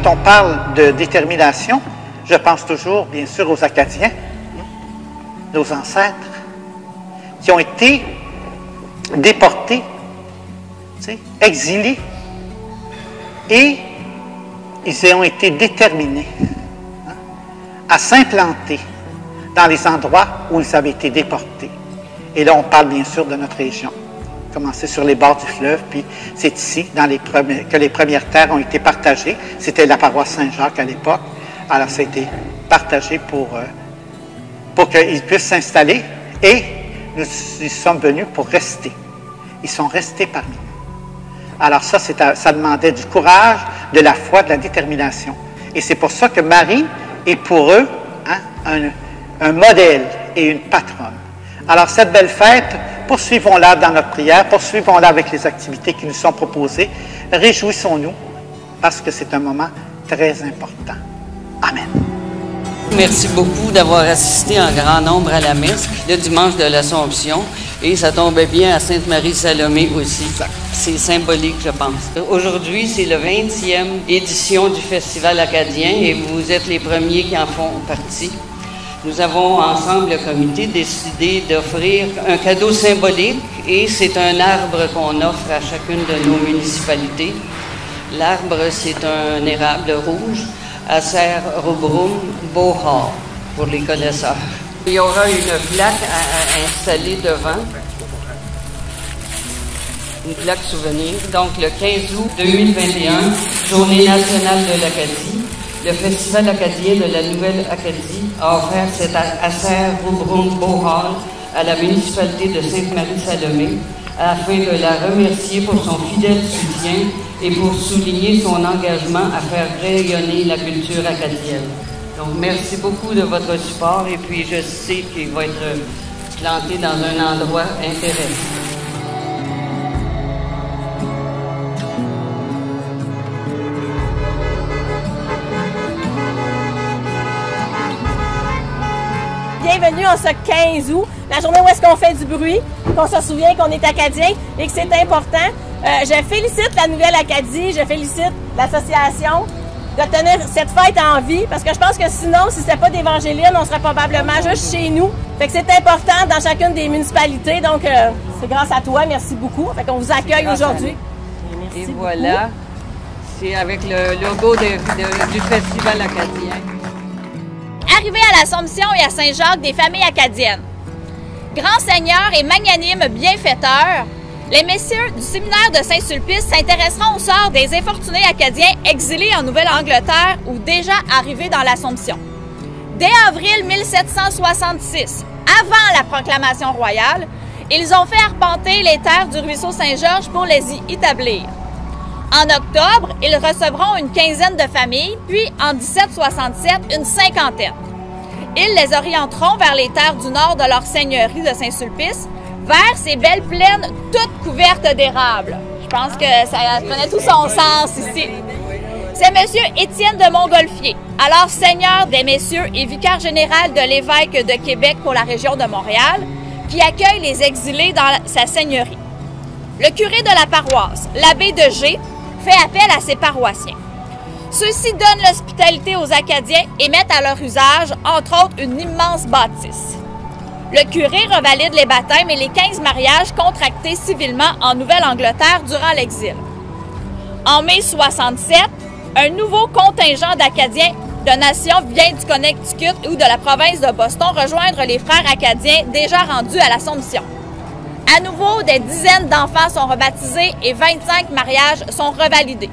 on parle de détermination, je pense toujours, bien sûr, aux Acadiens, nos ancêtres, qui ont été déportés, exilés, et ils ont été déterminés à s'implanter dans les endroits où ils avaient été déportés. Et là, on parle bien sûr de notre région. Commencer sur les bords du fleuve, puis c'est ici que les premières terres ont été partagées. C'était la paroisse Saint-Jacques à l'époque. Alors, ça a été partagé pour qu'ils puissent s'installer. Et nous y sommes venus pour rester. Ils sont restés parmi nous. Alors ça demandait du courage, de la foi, de la détermination. Et c'est pour ça que Marie est pour eux un modèle et une patronne. Alors cette belle fête, poursuivons-la dans notre prière, poursuivons-la avec les activités qui nous sont proposées. Réjouissons-nous parce que c'est un moment très important. Amen. Merci beaucoup d'avoir assisté en grand nombre à la messe le dimanche de l'Assomption. Et ça tombait bien à Sainte-Marie-Salomé aussi. C'est symbolique, je pense. Aujourd'hui, c'est la 20e édition du Festival acadien et vous êtes les premiers qui en font partie. Nous avons ensemble, le comité, décidé d'offrir un cadeau symbolique et c'est un arbre qu'on offre à chacune de nos municipalités. L'arbre, c'est un érable rouge, Acer rubrum bohar, pour les connaisseurs. Il y aura une plaque à installer devant, une plaque souvenir. Donc, le 15 août 2021, Journée nationale de l'Acadie, le Festival acadien de la Nouvelle-Acadie a offert cet Acer rubrum bohar à la municipalité de Sainte-Marie-Salomé afin de la remercier pour son fidèle soutien et pour souligner son engagement à faire rayonner la culture acadienne. Donc, merci beaucoup de votre support et puis je sais qu'il va être planté dans un endroit intéressant. Bienvenue en ce 15 août, la journée où est-ce qu'on fait du bruit, qu'on se souvient qu'on est Acadien et que c'est important. Je félicite la Nouvelle-Acadie, je félicite l'association de tenir cette fête en vie, parce que je pense que sinon, si c'était pas d'Évangéline, on serait probablement juste chez nous. Fait que c'est important dans chacune des municipalités, donc c'est grâce à toi, merci beaucoup. Fait qu'on vous accueille aujourd'hui. Et voilà, c'est avec le logo du Festival acadien. Arrivé à l'Assomption et à Saint-Jacques des familles acadiennes. Grands seigneurs et magnanimes bienfaiteurs, les messieurs du séminaire de Saint-Sulpice s'intéresseront au sort des infortunés acadiens exilés en Nouvelle-Angleterre ou déjà arrivés dans l'Assomption. Dès avril 1766, avant la proclamation royale, ils ont fait arpenter les terres du ruisseau Saint-Georges pour les y établir. En octobre, ils recevront une quinzaine de familles, puis en 1767, une cinquantaine. Ils les orienteront vers les terres du nord de leur seigneurie de Saint-Sulpice, vers ces belles plaines toutes couvertes d'érables. Je pense que ça prenait tout son sens ici. C'est M. Étienne de Montgolfier, alors seigneur des messieurs et vicaire général de l'évêque de Québec pour la région de Montréal, qui accueille les exilés dans sa seigneurie. Le curé de la paroisse, l'abbé de G, fait appel à ses paroissiens. Ceux-ci donnent l'hospitalité aux Acadiens et mettent à leur usage, entre autres, une immense bâtisse. Le curé revalide les baptêmes et les 15 mariages contractés civilement en Nouvelle-Angleterre durant l'exil. En mai 67, un nouveau contingent d'Acadiens de nation vient du Connecticut ou de la province de Boston rejoindre les frères acadiens déjà rendus à l'Assomption. À nouveau, des dizaines d'enfants sont rebaptisés et 25 mariages sont revalidés.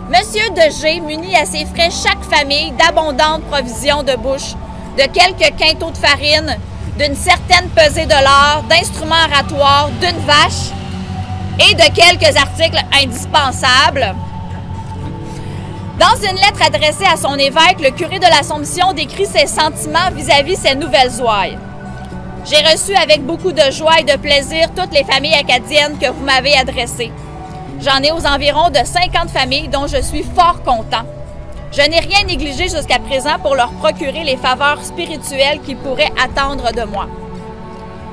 Monsieur de G munit à ses frais chaque famille d'abondantes provisions de bouche, de quelques quintaux de farine, d'une certaine pesée de l'or, d'instruments oratoires, d'une vache et de quelques articles indispensables. Dans une lettre adressée à son évêque, le curé de l'Assomption décrit ses sentiments vis-à-vis ces nouvelles ouailles. « J'ai reçu avec beaucoup de joie et de plaisir toutes les familles acadiennes que vous m'avez adressées. J'en ai aux environs de 50 familles dont je suis fort content. Je n'ai rien négligé jusqu'à présent pour leur procurer les faveurs spirituelles qu'ils pourraient attendre de moi.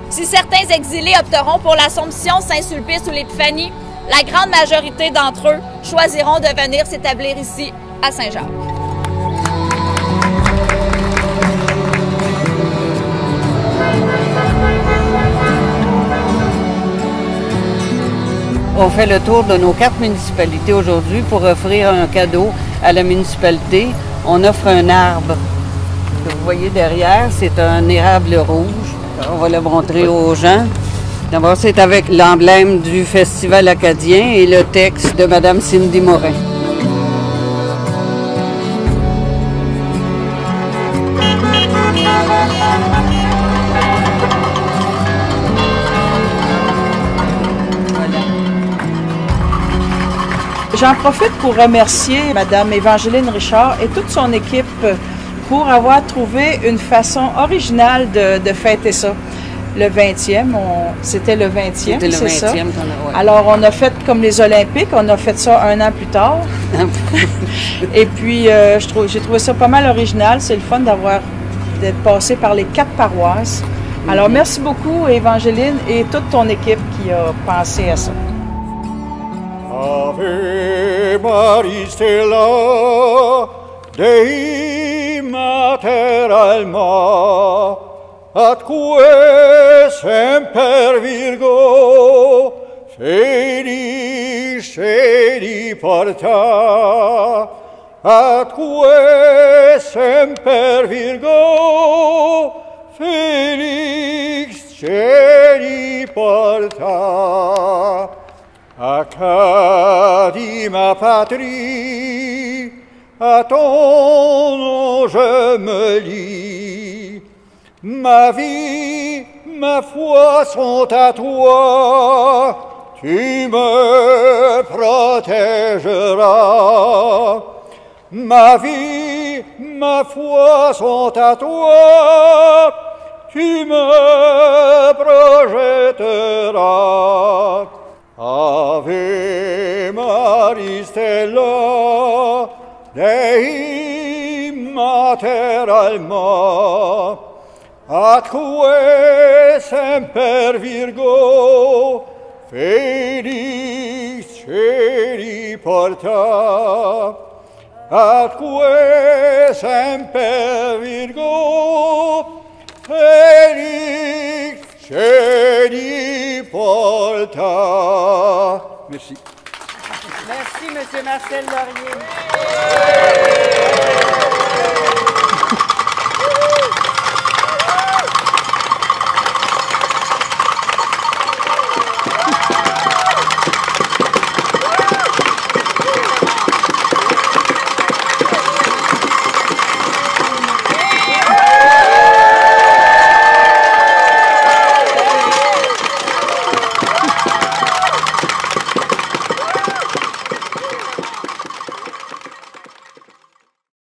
Si certains exilés opteront pour l'Assomption, Saint-Sulpice ou l'Épiphanie, la grande majorité d'entre eux choisiront de venir s'établir ici à Saint-Jacques. On fait le tour de nos 4 municipalités aujourd'hui pour offrir un cadeau à la municipalité. On offre un arbre. Que vous voyez derrière, c'est un érable rouge. On va le montrer aux gens. D'abord, c'est avec l'emblème du Festival acadien et le texte de Mme Cindy Morin. J'en profite pour remercier Mme Évangeline Richard et toute son équipe pour avoir trouvé une façon originale de fêter ça. Le 20e, c'était le 20e, c'est ça? Ouais. Alors, on a fait comme les Olympiques, on a fait ça 1 an plus tard. Et puis, j'ai trouvé ça pas mal original. C'est le fun d'être passé par les 4 paroisses. Alors, merci beaucoup, Évangeline, et toute ton équipe qui a pensé à ça. Ave Maria Stella, Dei Mater Alma, atque semper Virgo, Felix celi porta, atque semper Virgo, Felix celi porta. Accadie ma patrie, à ton nom je me lie. Ma vie, ma foi sont à toi, tu me protégeras. Ma vie, ma foi sont à toi, tu me projetteras. Ave Maria Stella, Dei Mater Alma, atque semper Virgo, Felix celi porta, atque semper Virgo, Felix celi porta. Merci. Merci, M. Marcel Laurier.